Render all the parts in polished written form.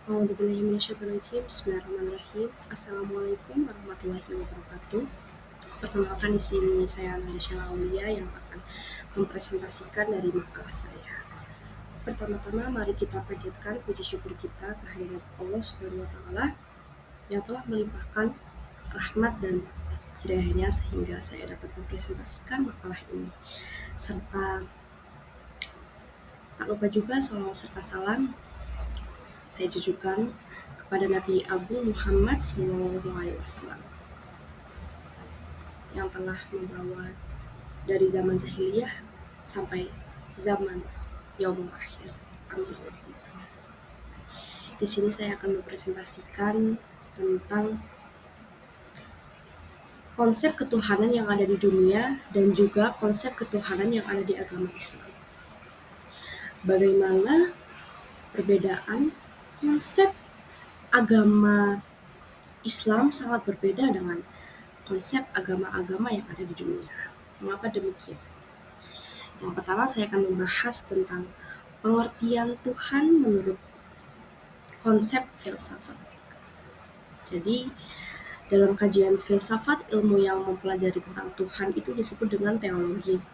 Bismillahirrahmanirrahim. Assalamualaikum warahmatullahi wabarakatuh. Perkenalkan di sini saya Nadia Aulia yang akan mempresentasikan dari makalah saya. Pertama-tama mari kita panjatkan puji syukur kita kehadirat Allah Subhanahu wa taala yang telah melimpahkan rahmat dan hidayahnya sehingga saya dapat mempresentasikan makalah ini. Serta tak lupa juga salawat serta salam saya tujukan kepada Nabi Agung Muhammad SAW yang telah membawa dari zaman jahiliyah sampai zaman yaumul akhir. Amin. Di sini saya akan mempresentasikan tentang konsep ketuhanan yang ada di dunia dan juga konsep ketuhanan yang ada di agama Islam. Bagaimana perbedaan konsep agama Islam sangat berbeda dengan konsep agama-agama yang ada di dunia. Mengapa demikian? Yang pertama saya akan membahas tentang pengertian Tuhan menurut konsep filsafat. Jadi dalam kajian filsafat, ilmu yang mempelajari tentang Tuhan itu disebut dengan teologi.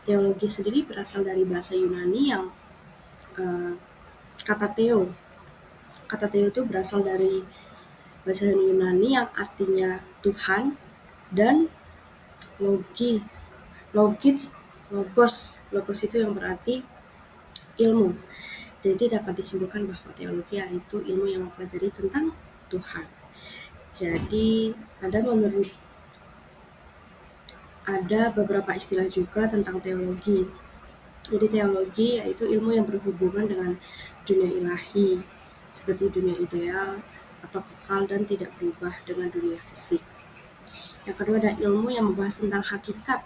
Teologi sendiri berasal dari bahasa Yunani yang kata theo. Kata theo itu berasal dari bahasa Yunani yang artinya Tuhan dan logos itu yang berarti ilmu. Jadi dapat disimpulkan bahwa teologi yaitu ilmu yang mempelajari tentang Tuhan. Jadi ada beberapa istilah juga tentang teologi. Jadi teologi yaitu ilmu yang berhubungan dengan dunia ilahi, seperti dunia ideal atau kekal dan tidak berubah dengan dunia fisik. Yang kedua ada ilmu yang membahas tentang hakikat,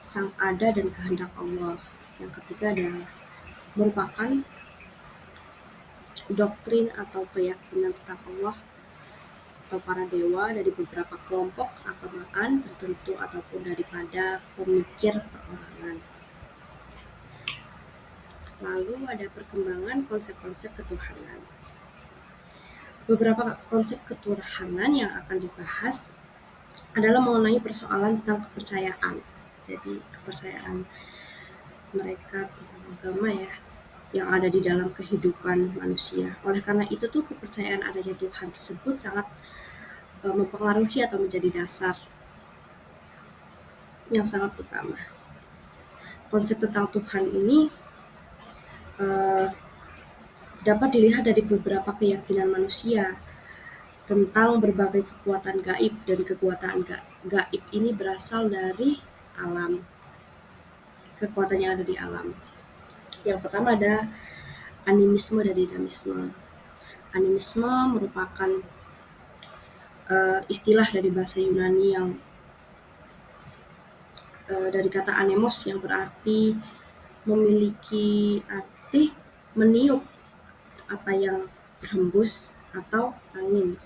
sang ada dan kehendak Allah. Yang ketiga ada merupakan doktrin atau keyakinan tentang Allah atau para dewa dari beberapa kelompok keagamaan tertentu ataupun daripada pemikir perorangan. Lalu ada perkembangan konsep-konsep ketuhanan. Beberapa konsep ketuhanan yang akan dibahas adalah mengenai persoalan tentang kepercayaan. Jadi kepercayaan mereka tentang agama ya, yang ada di dalam kehidupan manusia. Oleh karena itu tuh kepercayaan adanya Tuhan tersebut sangat mempengaruhi atau menjadi dasar yang sangat utama. Konsep tentang Tuhan ini dapat dilihat dari beberapa keyakinan manusia tentang berbagai kekuatan gaib, dan kekuatan gaib ini berasal dari alam, kekuatan yang ada di alam. Yang pertama ada animisme dan dinamisme. Animisme merupakan istilah dari bahasa Yunani yang dari kata anemos yang berarti memiliki arti meniup apa yang berhembus atau angin.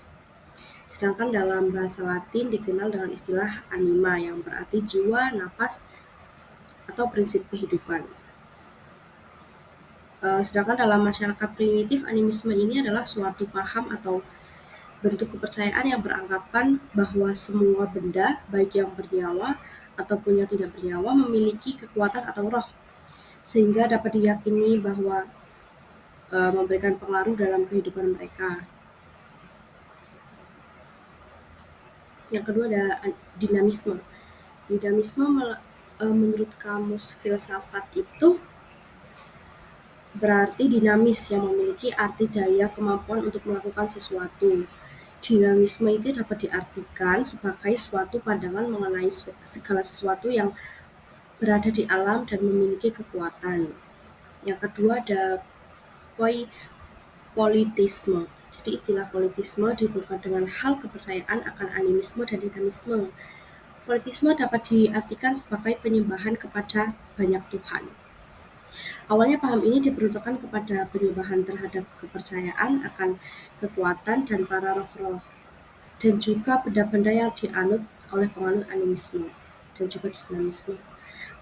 Sedangkan dalam bahasa Latin dikenal dengan istilah anima yang berarti jiwa, napas, atau prinsip kehidupan. Sedangkan dalam masyarakat primitif, animisme ini adalah suatu paham atau bentuk kepercayaan yang beranggapan bahwa semua benda, baik yang bernyawa ataupun yang tidak bernyawa, memiliki kekuatan atau roh, sehingga dapat diyakini bahwa memberikan pengaruh dalam kehidupan mereka. Yang kedua ada dinamisme. Dinamisme menurut kamus filsafat itu berarti dinamis yang memiliki arti daya kemampuan untuk melakukan sesuatu. Dinamisme itu dapat diartikan sebagai suatu pandangan mengenai segala sesuatu yang berada di alam dan memiliki kekuatan. Yang kedua ada politisme. Jadi istilah politisme dihubungkan dengan hal kepercayaan akan animisme dan dinamisme. Politisme dapat diartikan sebagai penyembahan kepada banyak Tuhan. Awalnya paham ini diperuntukkan kepada penyembahan terhadap kepercayaan akan kekuatan dan para roh-roh, dan juga benda-benda yang dianut oleh penganut animisme dan juga dinamisme.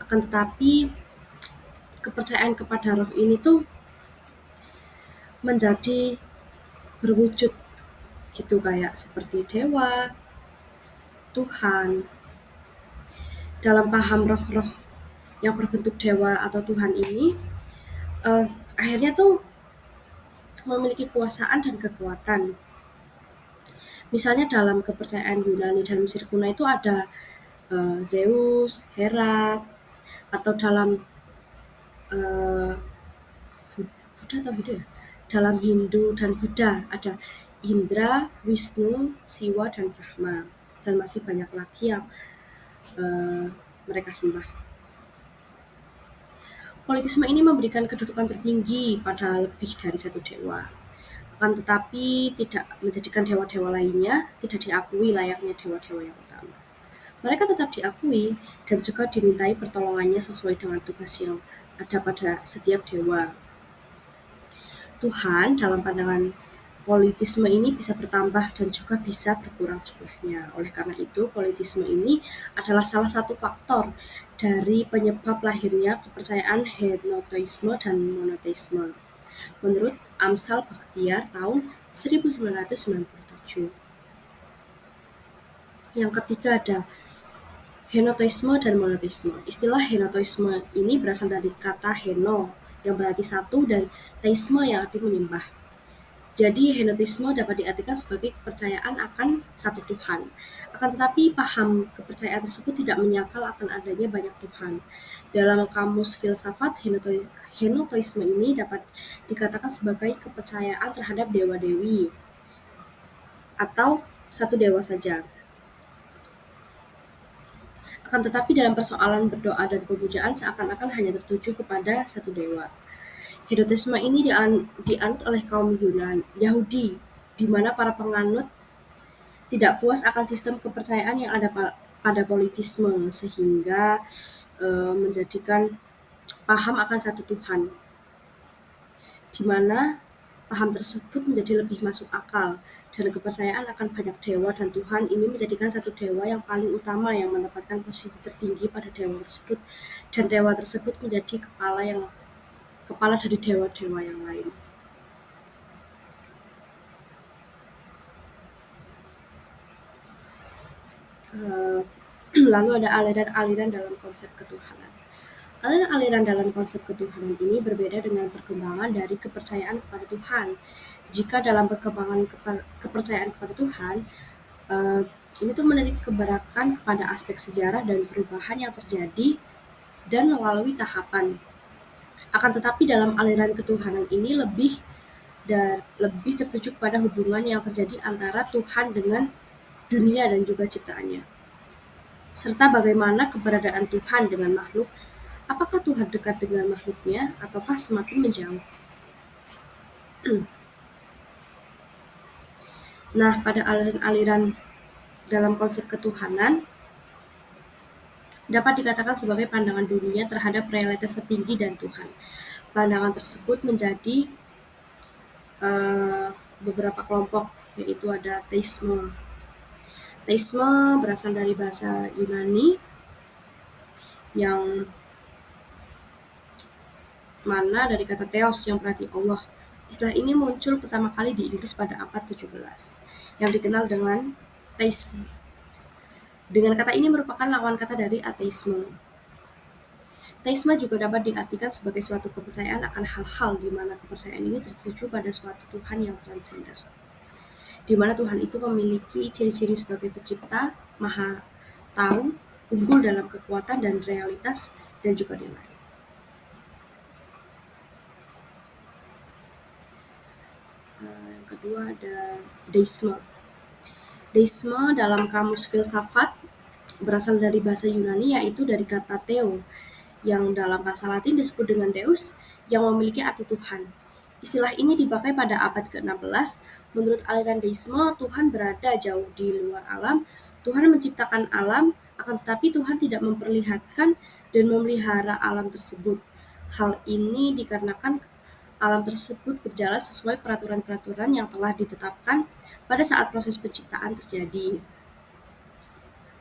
Akan tetapi kepercayaan kepada roh ini tuh menjadi berwujud gitu, kayak seperti dewa, Tuhan. Dalam paham roh-roh yang berbentuk dewa atau Tuhan ini akhirnya tuh memiliki kekuasaan dan kekuatan. Misalnya dalam kepercayaan Yunani dan Mesir kuno itu ada Zeus, Hera, atau dalam uh, Buddha atau Hindu ya? Dalam Hindu dan Buddha ada Indra, Wisnu, Siwa, dan Brahma. Dan masih banyak lagi yang mereka sembah. Politisme ini memberikan kedudukan tertinggi pada lebih dari satu dewa. Akan tetapi tidak menjadikan dewa-dewa lainnya tidak diakui layaknya dewa-dewa yang utama. Mereka tetap diakui dan juga dimintai pertolongannya sesuai dengan tugas yang ada pada setiap dewa. Tuhan dalam pandangan politisme ini bisa bertambah dan juga bisa berkurang jumlahnya. Oleh karena itu, politisme ini adalah salah satu faktor dari penyebab lahirnya kepercayaan henoteisme dan monoteisme. Menurut Amsal Bakhtiar tahun 1997. Yang ketiga ada henoteisme dan monoteisme. Istilah henoteisme ini berasal dari kata heno yang berarti satu dan teisme yang arti menyembah. Jadi henoteisme dapat diartikan sebagai kepercayaan akan satu Tuhan. Akan tetapi paham kepercayaan tersebut tidak menyangkal akan adanya banyak Tuhan. Dalam kamus filsafat, henoteisme ini dapat dikatakan sebagai kepercayaan terhadap dewa-dewi atau satu dewa saja. Akan tetapi dalam persoalan berdoa dan pemujaan seakan-akan hanya tertuju kepada satu dewa. Henoteisme ini dianut oleh kaum Yahudi, di mana para penganut tidak puas akan sistem kepercayaan yang ada pada politisme, sehingga menjadikan paham akan satu Tuhan, di mana paham tersebut menjadi lebih masuk akal, dan kepercayaan akan banyak dewa dan Tuhan ini menjadikan satu dewa yang paling utama yang menempatkan posisi tertinggi pada dewa tersebut, dan dewa tersebut menjadi kepala dari dewa-dewa yang lain. Lalu ada aliran-aliran dalam konsep ketuhanan. Aliran-aliran dalam konsep ketuhanan ini berbeda dengan perkembangan dari kepercayaan kepada Tuhan. Jika dalam perkembangan kepercayaan kepada Tuhan, ini tuh menitik keberatan kepada aspek sejarah dan perubahan yang terjadi dan melalui tahapan. Akan tetapi dalam aliran ketuhanan ini lebih tertuju pada hubungan yang terjadi antara Tuhan dengan dunia dan juga ciptaannya, serta bagaimana keberadaan Tuhan dengan makhluk. Apakah Tuhan dekat dengan makhluknya ataukah semakin menjauh? Nah, pada aliran-aliran dalam konsep ketuhanan dapat dikatakan sebagai pandangan dunia terhadap realitas tertinggi dan Tuhan. Pandangan tersebut menjadi beberapa kelompok, yaitu ada teisme. Teisme berasal dari bahasa Yunani yang mana dari kata theos yang berarti Allah. Istilah ini muncul pertama kali di Inggris pada abad 17 yang dikenal dengan teisme. Dengan kata ini merupakan lawan kata dari ateisme. Teisme juga dapat diartikan sebagai suatu kepercayaan akan hal-hal di mana kepercayaan ini tertuju pada suatu Tuhan yang transender, di mana Tuhan itu memiliki ciri-ciri sebagai pencipta, maha tahu, unggul dalam kekuatan dan realitas, dan juga nilai. Yang kedua ada deisme. Deisme dalam kamus filsafat berasal dari bahasa Yunani, yaitu dari kata theo, yang dalam bahasa Latin disebut dengan Deus, yang memiliki arti Tuhan. Istilah ini dipakai pada abad ke-16. Menurut aliran deisme, Tuhan berada jauh di luar alam. Tuhan menciptakan alam, akan tetapi Tuhan tidak memperlihatkan dan memelihara alam tersebut. Hal ini dikarenakan alam tersebut berjalan sesuai peraturan-peraturan yang telah ditetapkan pada saat proses penciptaan terjadi.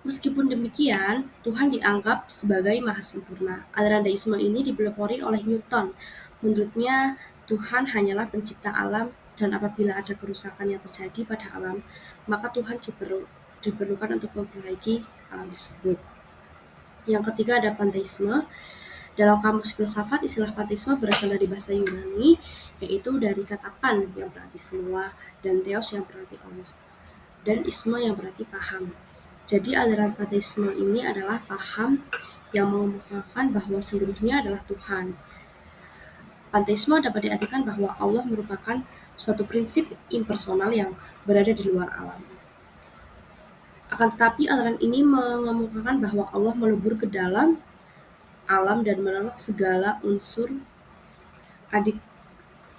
Meskipun demikian, Tuhan dianggap sebagai maha sempurna. Aliran deisme ini dipelopori oleh Newton. Menurutnya, Tuhan hanyalah pencipta alam dan apabila ada kerusakan yang terjadi pada alam, maka Tuhan diperlukan untuk memperbaiki alam tersebut. Yang ketiga ada panteisme. Dalam kamus filsafat, istilah panteisme berasal dari bahasa Yunani, yaitu dari kata pan yang berarti semua, dan theos yang berarti Allah, dan isme yang berarti paham. Jadi aliran panteisme ini adalah paham yang mengemukakan bahwa seluruhnya adalah Tuhan. Panteisme dapat diartikan bahwa Allah merupakan suatu prinsip impersonal yang berada di luar alam. Akan tetapi aliran ini mengemukakan bahwa Allah melebur ke dalam alam dan menolak segala unsur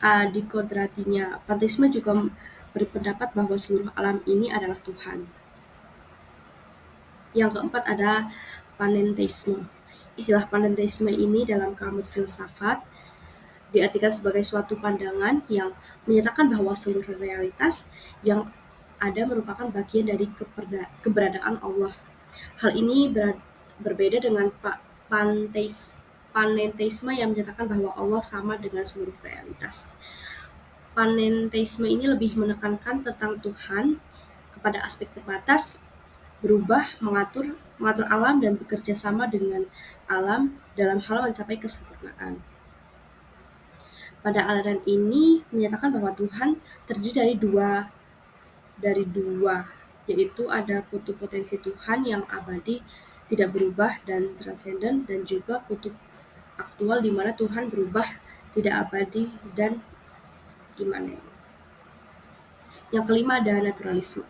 adikodratinya. Panteisme juga berpendapat bahwa seluruh alam ini adalah Tuhan. Yang keempat ada panenteisme. Istilah panenteisme ini dalam kamus filsafat diartikan sebagai suatu pandangan yang menyatakan bahwa seluruh realitas yang ada merupakan bagian dari keberadaan Allah. Hal ini berbeda dengan panenteisme yang menyatakan bahwa Allah sama dengan seluruh realitas. Panenteisme ini lebih menekankan tentang Tuhan kepada aspek terbatas, berubah, mengatur alam dan bekerja sama dengan alam dalam hal mencapai kesempurnaan. Pada aliran ini menyatakan bahwa Tuhan terdiri dari dua, yaitu ada kutub potensi Tuhan yang abadi, tidak berubah dan transenden, dan juga kutub aktual di mana Tuhan berubah, tidak abadi dan imanen. Yang kelima ada naturalisme.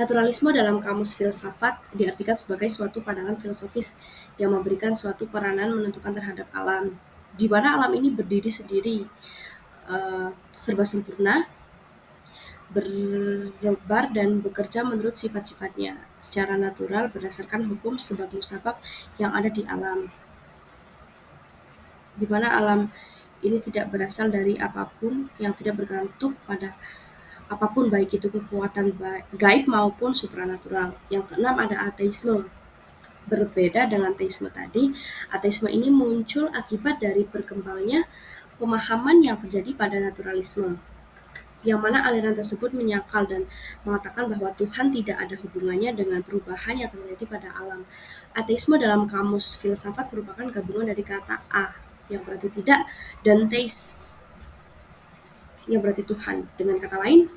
Naturalisme dalam kamus filsafat diartikan sebagai suatu pandangan filosofis yang memberikan suatu peranan menentukan terhadap alam, di mana alam ini berdiri sendiri, serba sempurna, berlebar dan bekerja menurut sifat-sifatnya secara natural berdasarkan hukum sebab musabab yang ada di alam, di mana alam ini tidak berasal dari apapun, yang tidak bergantung pada apapun, baik itu kekuatan gaib maupun supranatural. Yang keenam ada ateisme. Berbeda dengan teisme tadi, ateisme ini muncul akibat dari berkembangnya pemahaman yang terjadi pada naturalisme, yang mana aliran tersebut menyangkal dan mengatakan bahwa Tuhan tidak ada hubungannya dengan perubahan yang terjadi pada alam. Ateisme dalam kamus filsafat merupakan gabungan dari kata a yang berarti tidak dan theis yang berarti Tuhan. Dengan kata lain,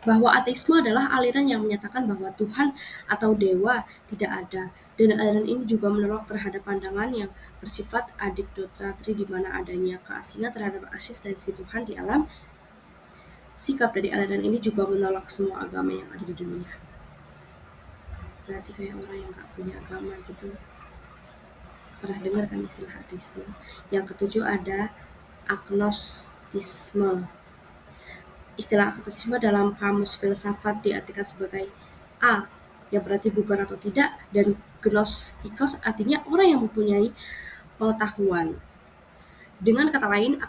bahwa ateisme adalah aliran yang menyatakan bahwa Tuhan atau dewa tidak ada, dan aliran ini juga menolak terhadap pandangan yang bersifat adikdotratri di mana adanya keasingan terhadap eksistensi Tuhan di alam. Sikap dari aliran ini juga menolak semua agama yang ada di dunia. Berarti kayak orang yang gak punya agama gitu. Pernah dengar kan istilah ateisme? Yang ketujuh ada agnostisme. Istilah agnostisme dalam kamus filsafat diartikan sebagai a yang berarti bukan atau tidak, dan gnostikos artinya orang yang mempunyai pengetahuan. Dengan kata lain,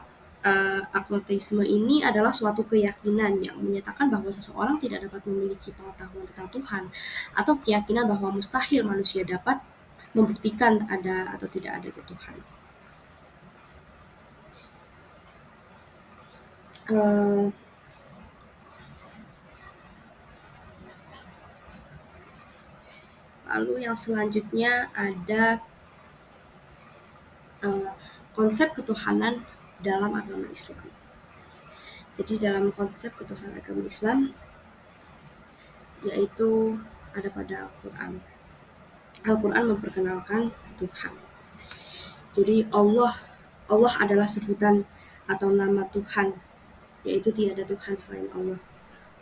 agnotisme ini adalah suatu keyakinan yang menyatakan bahwa seseorang tidak dapat memiliki pengetahuan tentang Tuhan, atau keyakinan bahwa mustahil manusia dapat membuktikan ada atau tidak ada Tuhan. Lalu yang selanjutnya ada konsep ketuhanan dalam agama Islam. Jadi dalam konsep ketuhanan agama Islam, yaitu ada pada Al-Quran. Al-Quran memperkenalkan Tuhan. Jadi Allah adalah sebutan atau nama Tuhan, yaitu tiada Tuhan selain Allah.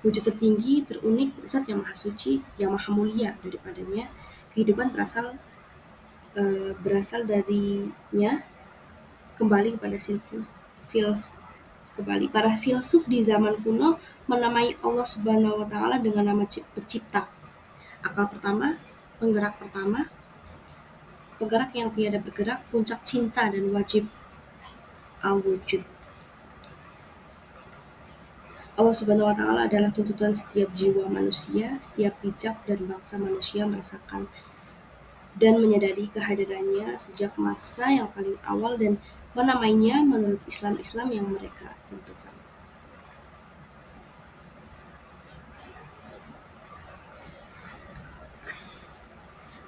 Wujud tertinggi, terunik, zat yang maha suci, yang maha mulia daripadanya. Kehidupan berasal darinya, kembali kepada para filsuf di zaman kuno menamai Allah Subhanahu wa Ta'ala dengan nama pencipta, akal pertama, penggerak pertama, penggerak yang tiada bergerak, puncak cinta dan wajib al-wujud. Allah Subhanahu wa Ta'ala adalah tuntutan setiap jiwa manusia, setiap bijak dan bangsa manusia merasakan dan menyadari kehadirannya sejak masa yang paling awal dan menamainya menurut Islam yang mereka tentukan.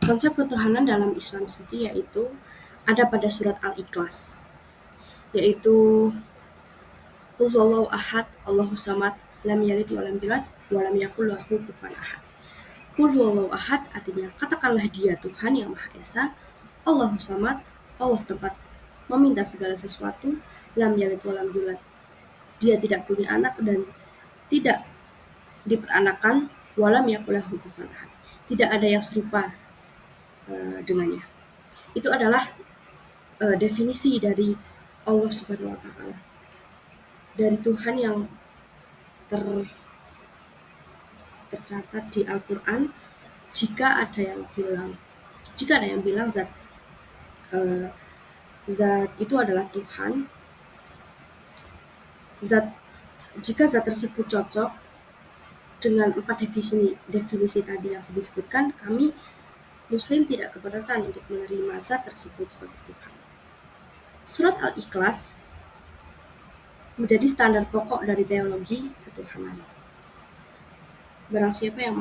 Konsep ketuhanan dalam Islam sendiri yaitu ada pada surat Al-Ikhlas, yaitu Qul huwallahu ahad, Allahus samad, lam yalid wa lam yulad wa lam yakul lahu kufuwan ahad. Qul huwallahu ahad artinya katakanlah Dia Tuhan yang Maha Esa, Allahus samad, Allah tempat meminta segala sesuatu, lam yalid wa lam yulad, Dia tidak punya anak dan tidak diperanakan, walam yakul lahu kufuwan ahad, tidak ada yang serupa dengannya. Itu adalah definisi dari Allah Subhanahu wa taala, dari Tuhan yang tercatat di Al-Qur'an. Jika ada yang bilang zat itu adalah Tuhan, jika zat tersebut cocok dengan 4 definisi tadi yang saya disebutkan, kami Muslim tidak keberatan untuk menerima zat tersebut sebagai Tuhan. Surat Al-Ikhlas menjadi standar pokok dari teologi ketuhanan. Barang siapa yang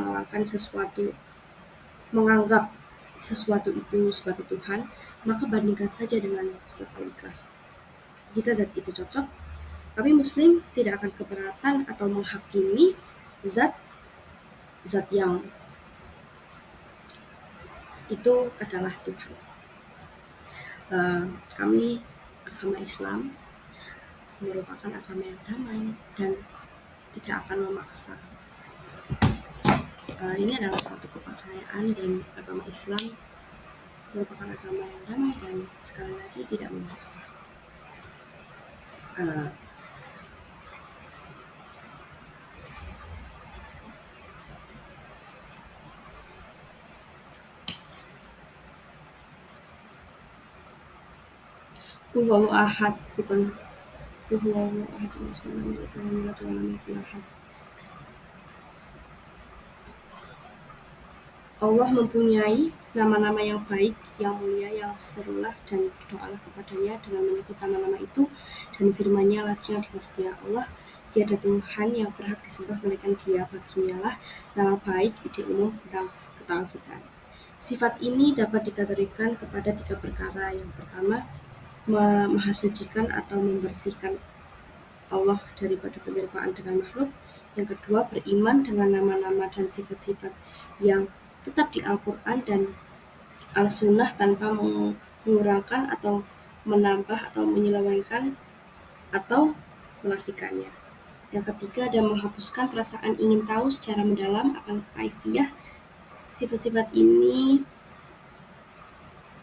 menganggap sesuatu itu sebagai Tuhan, maka bandingkan saja dengan surat Al-Ikhlas. Jika zat itu cocok, kami Muslim tidak akan keberatan atau menghakimi zat yang itu adalah Tuhan. Kami agama Islam merupakan agama yang damai dan tidak akan memaksa. Ini adalah suatu kepercayaan, dan agama Islam merupakan agama yang damai dan sekali lagi tidak memaksa. Qul huwallahu ahad, bukan Qul huwallahu ahad, Allah mempunyai nama-nama yang baik, yang mulia, yang serulah, dan berdoalah kepadanya dengan menyebut nama-nama itu, dan firman-Nya lagi yang dimaksudnya Allah, tiada Tuhan yang berhak disembah melainkan Dia, baginya lah nama baik, ide umum tentang ketauhidan. Sifat ini dapat dikategorikan kepada 3 perkara. Yang pertama, maha sucikan atau membersihkan Allah daripada penyerupaan dengan makhluk. Yang kedua, beriman dengan nama-nama dan sifat-sifat yang tetap di Al-Quran dan Al-Sunnah tanpa mengurangkan atau menambah atau menyelewengkan atau menafikannya. Yang ketiga, dan menghapuskan perasaan ingin tahu secara mendalam akan kaifiyah sifat-sifat ini.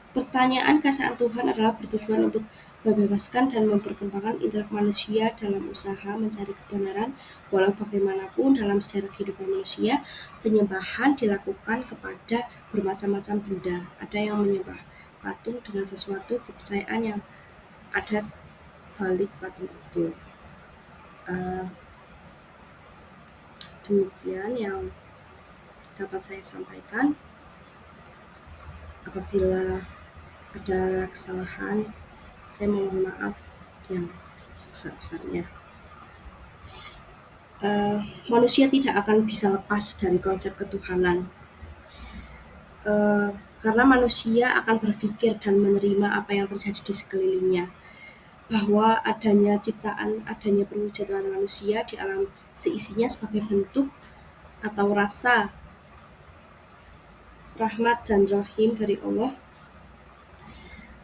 Pertanyaan keesaan Tuhan adalah bertujuan untuk membebaskan dan memperkembangkan intelek manusia dalam usaha mencari kebenaran. Walau bagaimanapun dalam sejarah kehidupan manusia, penyembahan dilakukan kepada bermacam-macam benda. Ada yang menyembah patung dengan sesuatu kepercayaan yang ada balik patung itu. Demikian yang dapat saya sampaikan. Apabila ada kesalahan, saya mohon maaf yang sebesar-besarnya. Manusia tidak akan bisa lepas dari konsep ketuhanan, karena manusia akan berpikir dan menerima apa yang terjadi di sekelilingnya, bahwa adanya ciptaan, adanya perwujudan manusia di alam seisinya sebagai bentuk atau rasa rahmat dan rahim dari Allah.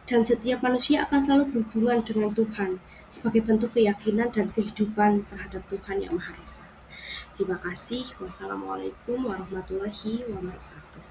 Dan setiap manusia akan selalu berhubungan dengan Tuhan sebagai bentuk keyakinan dan kehidupan terhadap Tuhan yang Maha Esa. Terima kasih. Wassalamualaikum warahmatullahi wabarakatuh.